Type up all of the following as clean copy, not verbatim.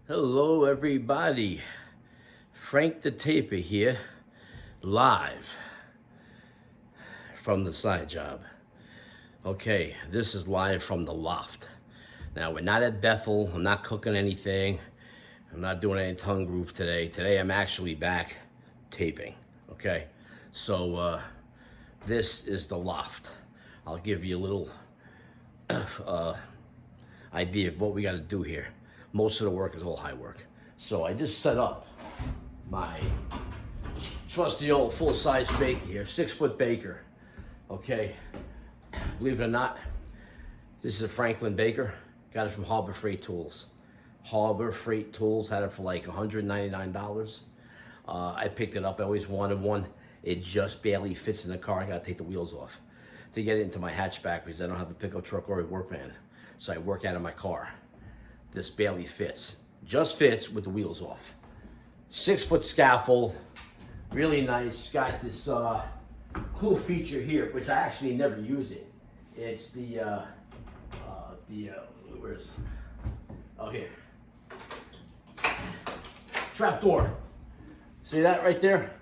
Hello, everybody. Frank the Taper here, live from the side job. Okay, this is live from the loft. Now, we're not at Bethel. I'm not cooking anything. I'm not doing any tongue groove today. Today, I'm actually back taping. Okay, so this is the loft. I'll give you a little idea of what we got to do here. Most of the work is all high work. So I just set up my trusty old full-size baker here, 6-foot baker. Okay, believe it or not, this is a Franklin baker. Got it from Harbor Freight Tools. Harbor Freight Tools had it for like $199. I picked it up. I always wanted one. It just barely fits in the car. I gotta take the wheels off to get it into my hatchback because I don't have a pickup truck or a work van. So I work out of my car. This barely fits. Just fits with the wheels off. 6-foot scaffold, really nice. Got this cool feature here, which I actually never use it. It's the where's, oh here. Trap door. See that right there?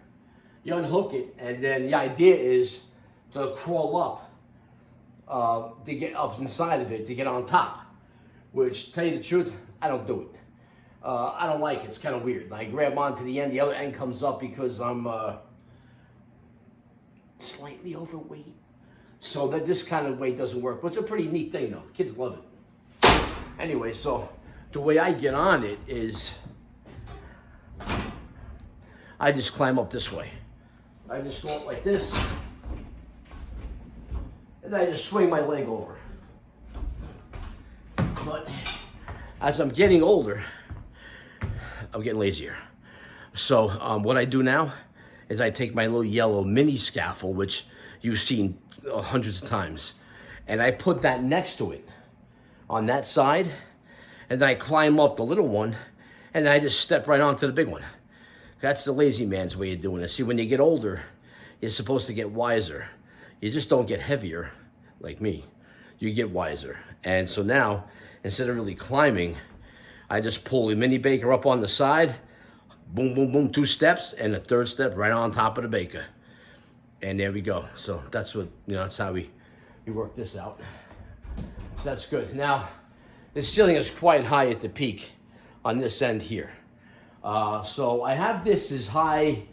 You unhook it, and then the idea is to crawl up, to get up inside of it, to get on top. Which, to tell you the truth, I don't do it. I don't like it. It's kind of weird. I grab onto the end. The other end comes up because I'm slightly overweight. So that this kind of way doesn't work. But it's a pretty neat thing, though. Kids love it. Anyway, so the way I get on it is I just climb up this way. I just go up like this. And I just swing my leg over. But as I'm getting older, I'm getting lazier. So what I do now is I take my little yellow mini scaffold, which you've seen hundreds of times, and I put that next to it on that side, and then I climb up the little one, and I just step right onto the big one. That's the lazy man's way of doing it. See, when you get older, you're supposed to get wiser. You just don't get heavier like me. You get wiser. And so now, instead of really climbing, I just pull the mini baker up on the side, boom, boom, boom, 2 steps, and a 3rd step right on top of the baker. And there we go. So that's what, that's how we work this out. So that's good. Now, the ceiling is quite high at the peak on this end here. So I have this as high,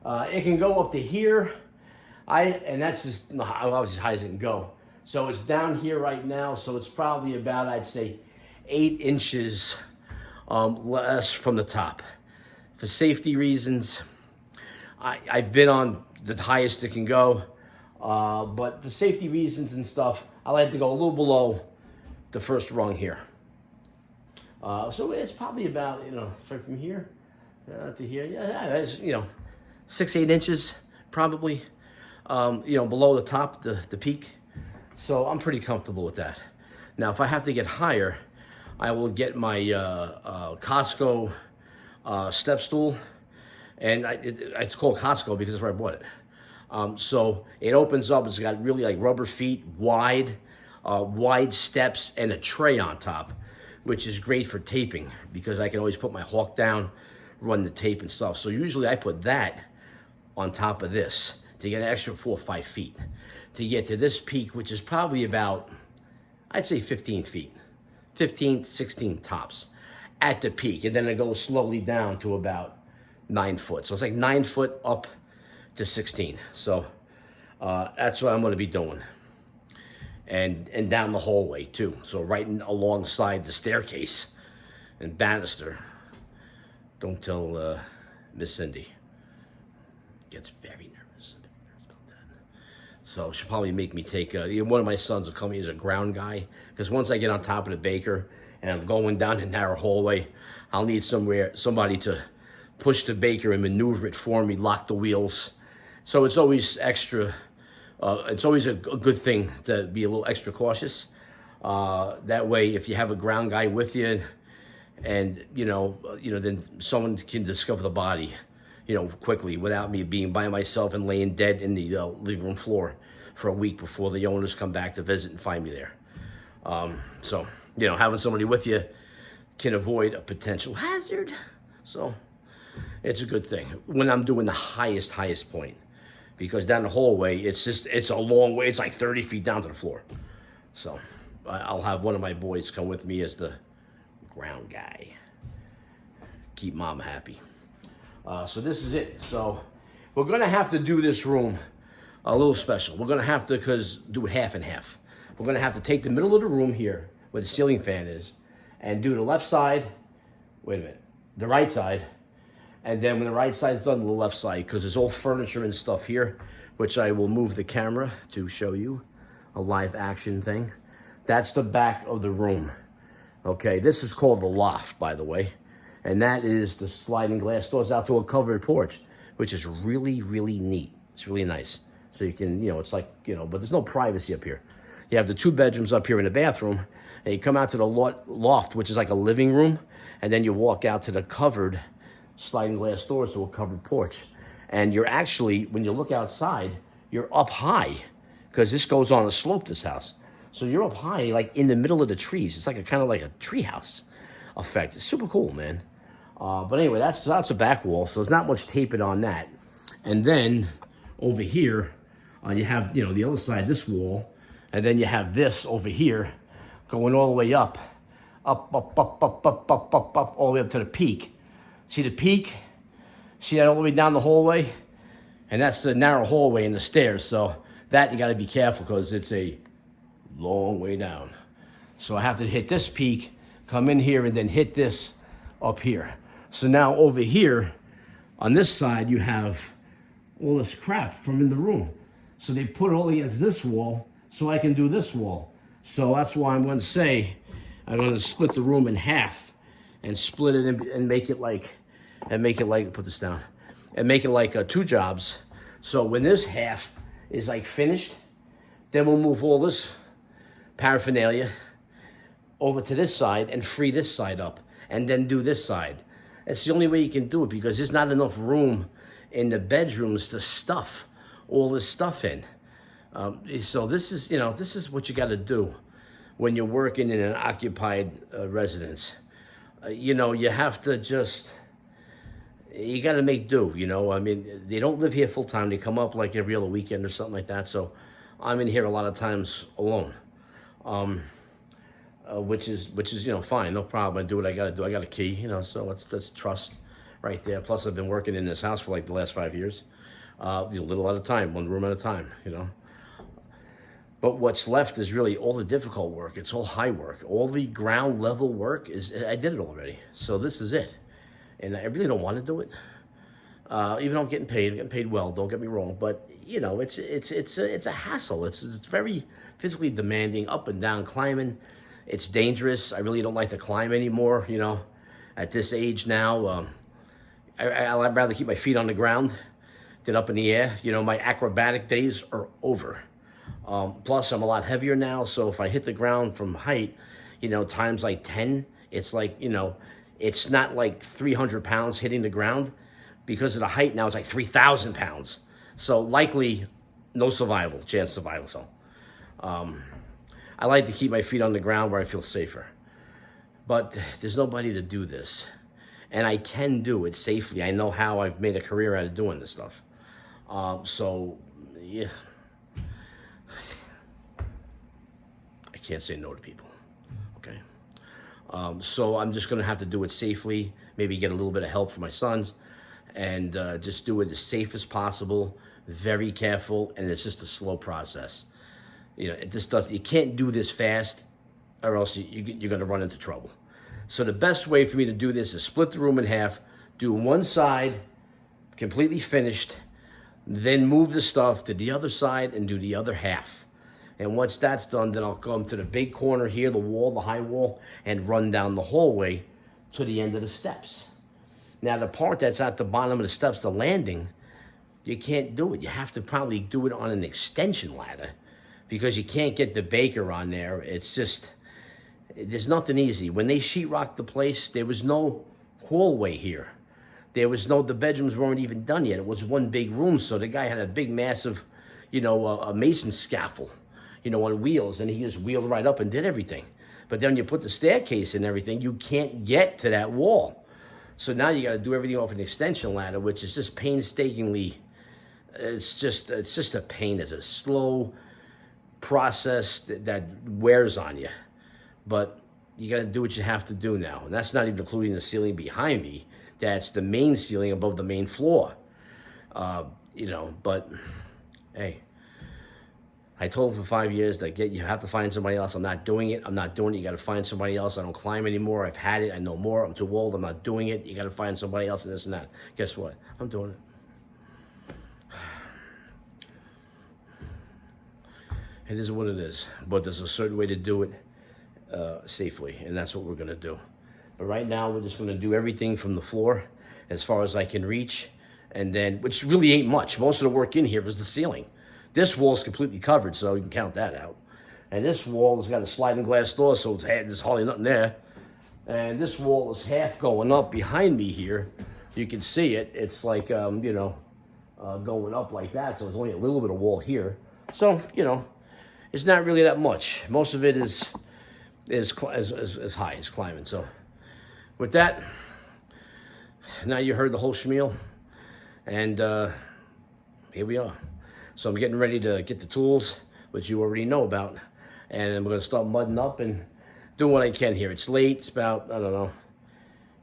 it can go up to here. And that's just as high as it can go. So it's down here right now, so it's probably about, I'd say, 8 inches less from the top. For safety reasons, I've been on the highest it can go, but for safety reasons and stuff, I like to go a little below the first rung here. So it's probably about, from here to here, yeah, that's, 6-8 inches probably, below the top, the peak. So I'm pretty comfortable with that. Now, if I have to get higher, I will get my Costco step stool. And it's called Costco because that's where I bought it. So it opens up. It's got really like rubber feet, wide steps, and a tray on top, which is great for taping because I can always put my hawk down, run the tape and stuff. So usually I put that on top of this to get an extra 4 or 5 feet. To get to this peak, which is probably about, I'd say 15 feet, 15, 16 tops at the peak. And then it goes slowly down to about 9 foot. So it's like 9 foot up to 16. So that's what I'm gonna be doing. And down the hallway too. So right alongside the staircase and banister. Don't tell Miss Cindy. Gets very nervous. So she'll probably make me take, one of my sons will come in as a ground guy. Because once I get on top of the baker and I'm going down the narrow hallway, I'll need somebody to push the baker and maneuver it for me, lock the wheels. So it's always extra, it's always a good thing to be a little extra cautious. That way, if you have a ground guy with you and, then someone can discover the body, quickly without me being by myself and laying dead in the living room floor for a week before the owners come back to visit and find me there. So, having somebody with you can avoid a potential hazard. So it's a good thing when I'm doing the highest point, because down the hallway, it's a long way. It's like 30 feet down to the floor. So I'll have one of my boys come with me as the ground guy. Keep mom happy. So this is it. So we're gonna have to do this room a little special. We're gonna have to, do it half and half. We're gonna have to take the middle of the room here, where the ceiling fan is, and do the left side, the right side, and then when the right side's done, the left side, because there's all furniture and stuff here, which I will move the camera to show you a live action thing. That's the back of the room. Okay, this is called the loft, by the way, and that is the sliding glass doors out to a covered porch, which is really, really neat. It's really nice. So you can, it's like, but there's no privacy up here. You have the 2 bedrooms up here in the bathroom, and you come out to the loft, which is like a living room, and then you walk out to the covered sliding glass doors to a covered porch. And you're actually, when you look outside, you're up high, because this goes on a slope, this house. So you're up high, like in the middle of the trees. It's like a kind of like a treehouse effect. It's super cool, man. But anyway, that's a back wall, so there's not much taping on that. And then over here, you have, the other side, this wall, and then you have this over here going all the way up, all the way up to the peak. See the peak? See that all the way down the hallway? And that's the narrow hallway and the stairs. So that you got to be careful, because it's a long way down. So I have to hit this peak, come in here, and then hit this up here. So now over here, on this side, you have all this crap from in the room. So they put it all against this wall, so I can do this wall. So that's why I'm going to say, I'm going to split the room in half and split it and make it like, put this down, and make it like 2 jobs. So when this half is like finished, then we'll move all this paraphernalia over to this side and free this side up, and then do this side. It's the only way you can do it, because there's not enough room in the bedrooms to stuff all this stuff in. So this is what you got to do when you're working in an occupied residence. You have to you got to make do, I mean, they don't live here full time. They come up like every other weekend or something like that. So I'm in here a lot of times alone, which is fine, no problem. I do what I got to do. I got a key, so that's trust right there. Plus, I've been working in this house for like the last 5 years, a little at a time, 1 room at a time, But what's left is really all the difficult work. It's all high work. All the ground level work I did it already. So this is it. And I really don't want to do it. Even though I'm getting paid well, don't get me wrong. But, it's a hassle. It's very physically demanding, up and down climbing. It's dangerous. I really don't like to climb anymore, at this age now. I'd rather keep my feet on the ground than up in the air. My acrobatic days are over. Plus, I'm a lot heavier now, so if I hit the ground from height, times like 10, it's like, it's not like 300 pounds hitting the ground. Because of the height now, it's like 3,000 pounds. So likely, no chance of survival. So I like to keep my feet on the ground where I feel safer. But there's nobody to do this. And I can do it safely. I know how. I've made a career out of doing this stuff. So, yeah. I can't say no to people, okay? So I'm just gonna have to do it safely, maybe get a little bit of help from my sons, and just do it as safe as possible, very careful, and it's just a slow process. You can't do this fast, or else you're gonna run into trouble. So the best way for me to do this is split the room in half, do one side, completely finished, then move the stuff to the other side and do the other half. And once that's done, then I'll come to the big corner here, the wall, the high wall, and run down the hallway to the end of the steps. Now, the part that's at the bottom of the steps, the landing, you can't do it. You have to probably do it on an extension ladder, because you can't get the baker on there. It's just, there's nothing easy. When they sheetrocked the place, there was no hallway here. The bedrooms weren't even done yet. It was one big room, so the guy had a big, massive, a mason scaffold, on wheels, and he just wheeled right up and did everything. But then you put the staircase and everything, you can't get to that wall. So now you got to do everything off an extension ladder, which is just painstakingly, it's just a pain. It's a slow process that wears on you. But you got to do what you have to do now. And that's not even including the ceiling behind me. That's the main ceiling above the main floor. You know, but hey, I told him for 5 years that you have to find somebody else. I'm not doing it. I'm not doing it. You got to find somebody else. I don't climb anymore. I've had it. I know more. I'm too old. I'm not doing it. You got to find somebody else and this and that. Guess what? I'm doing it. It is what it is. But there's a certain way to do it safely, and that's what we're going to do. But right now, we're just going to do everything from the floor as far as I can reach. And then, which really ain't much. Most of the work in here is the ceiling. This wall is completely covered, so you can count that out. And this wall has got a sliding glass door, so there's hardly nothing there. And this wall is half going up behind me here. You can see it. It's like, you know, going up like that, so there's only a little bit of wall here. So, you know, it's not really that much. Most of it is high, it's climbing. So, with that, now you heard the whole schmeal. And here we are. So I'm getting ready to get the tools, which you already know about. And I'm going to start mudding up and doing what I can here. It's late. It's about, I don't know.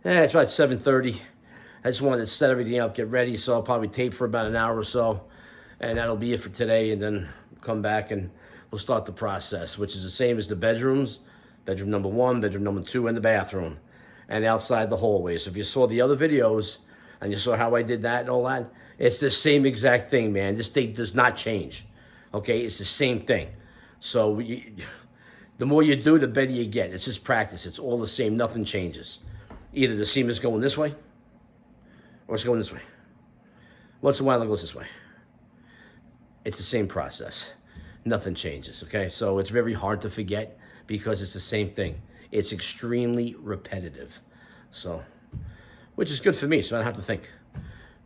It's about 7:30. I just wanted to set everything up, get ready. So I'll probably tape for about an hour or so. And that'll be it for today. And then come back and we'll start the process, which is the same as the bedrooms. Bedroom number 1, bedroom number 2, and the bathroom. And outside the hallway. So if you saw the other videos, and you saw how I did that and all that, it's the same exact thing, man. This thing does not change, okay? It's the same thing. So the more you do, the better you get. It's just practice. It's all the same. Nothing changes. Either the seam is going this way or it's going this way. Once in a while, it goes this way. It's the same process. Nothing changes, okay? So it's very hard to forget because it's the same thing. It's extremely repetitive. So, which is good for me, so I don't have to think.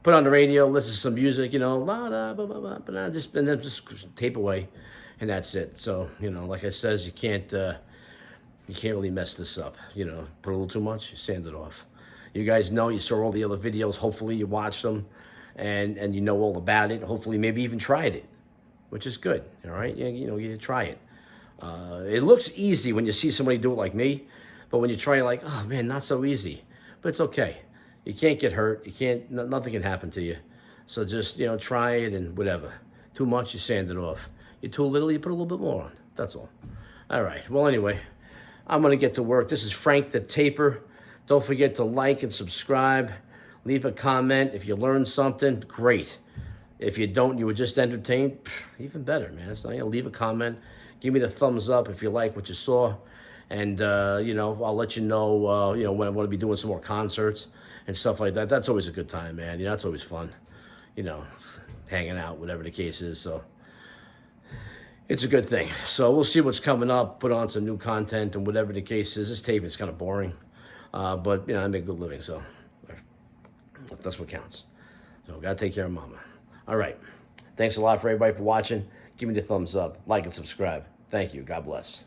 Put on the radio, listen to some music, you know, la da blah blah blah, but and then just tape away, and that's it. So, you know, like I says, you can't really mess this up. You know, put a little too much, you sand it off. You guys know, you saw all the other videos. Hopefully, you watched them, and you know all about it. Hopefully, maybe even tried it, which is good. All right, you know, you try it. It looks easy when you see somebody do it like me, but when you try it, like, oh man, not so easy. But it's okay. You can't get hurt. You can't. Nothing can happen to you. So just, you know, try it and whatever. Too much, you sand it off. You're too little, you put a little bit more on. That's all. All right. Well, anyway, I'm gonna get to work. This is Frank the Taper. Don't forget to like and subscribe. Leave a comment if you learned something. Great. If you don't, you were just entertained. Even better, man. So, you know, leave a comment. Give me the thumbs up if you like what you saw. And, you know, I'll let you know, you know, when I want to be doing some more concerts and stuff like that. That's always a good time, man. You know, that's always fun. You know, hanging out, whatever the case is. So it's a good thing. So we'll see what's coming up. Put on some new content and whatever the case is. This tape is kind of boring. But, you know, I make a good living. So that's what counts. So got to take care of mama. All right. Thanks a lot for everybody for watching. Give me the thumbs up. Like and subscribe. Thank you. God bless.